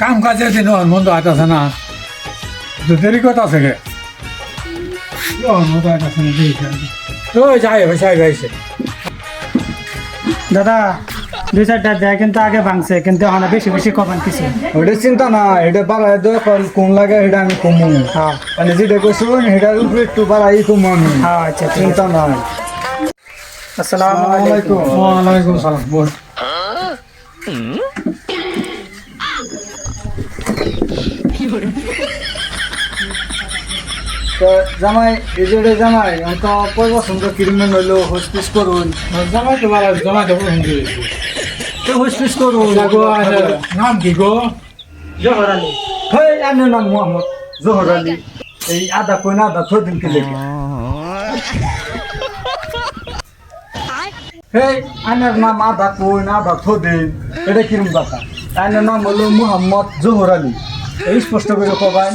কাম কাজের দিন মন্দ আইতাছে না দেরি কথা আছে গে মন্দ আইতাছে না ওই যাই ভাই ভাইছে দাদা 2-4টা দেয় কিন্তু আগে ভাঙছে কিন্তু এখন বেশি বেশি কমান কিছু ওটা চিন্তা না এটা বাড়াই দেওয়া কোন লাগে এটা আমি কমু হ্যাঁ মানে যেটা কইছো এটার উপরে একটু বাড়াই কমু আমি হ্যাঁ আচ্ছা চিন্তা নাই আসসালামু আলাইকুম ওয়ালাইকুম সালাম বল তো জামাই এই যে জামাই অন্ত কয় বছর তো কিরমেন হইলো হোস্টেস করুন জামাই তো ভালো জামাই তো হিন্দু তো হোস্টেস করুন নাম কি গো জোহর আলী হেই আনের নাম মোহাম্মদ জোহর আলী এই আদা কই না আদা থদিন কে লেগে হেই আনের নাম আদা কই না আদা থদিন এটা কিরম কথা আনের নাম হলো মোহাম্মদ জোহর আলী এই স্পষ্ট করে কবাই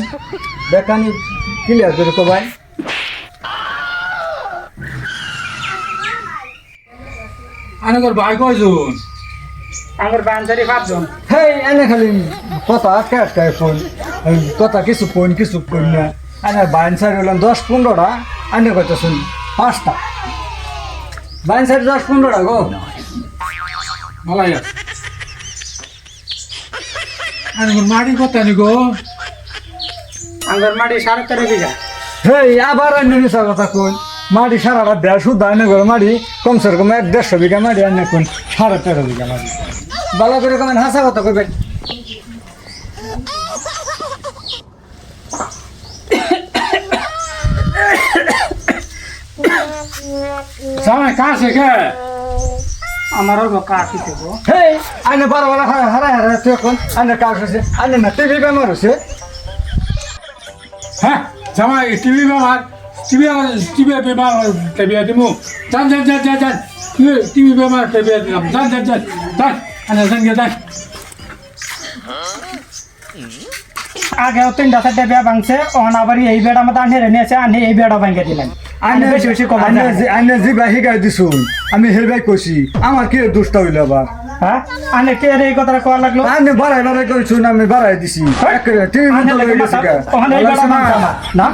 বেকানি ক্লিয়ার করে কবাই আনগর ভাই কয়জন আমার বাঞ্জারি 5 জন হেই এনে খালি কথা আটকে আটকায় ফোন কথা কিছু কোন না আনের বাইন সাইড হলাম 10-15টা আনে কইতে শুন 5টা বাইন সাইড 10-15টা গো মালাই আনগর মাটি কথা নি গো আমার মাটি 13.5 বিঘা হেই আবার আনে নিসা কথা কোন মাটি সারাটা 150 দানে করে মাটি কমসে কম 150 বিঘা মাটি আনে কোন 13.5 বিঘা মাটি বালা করে কমেন হাসা কথা কইবেন জামাই কাছে কে আমার ওর কাকি দেবো হেই আনে বারো বারো হারা তুই এখন আনে কাজ হচ্ছে আনে না টিভি বেমার হচ্ছে হ্যাঁ জামাই টিভি ব্যবহার টিভি ব্যবহার টিভি দিমু যান টিভি ব্যবহার টিভি দিলাম যান আনে যান যান আগে 3-4টা বিয়া ভাঙছে ওখানে আবার এই বেড়া মতো আনে নিয়েছে আনে এই বেড়া ভাঙে দিলেন আনে বেশি বেশি কমান আনে জি বাহি গাই দিছুন আমি হেবাই কইছি আমার কি দুষ্ট হইল আবার হ্যাঁ আনে কে এই কথাটা কোয়া লাগলো আনে বাড়াই কইছুন আমি বাড়াই দিছি টিভি আনে বন্ধ লাগে হয়ে গেছে মাথা ওখানে এই বেড়া ভাঙছে আমার না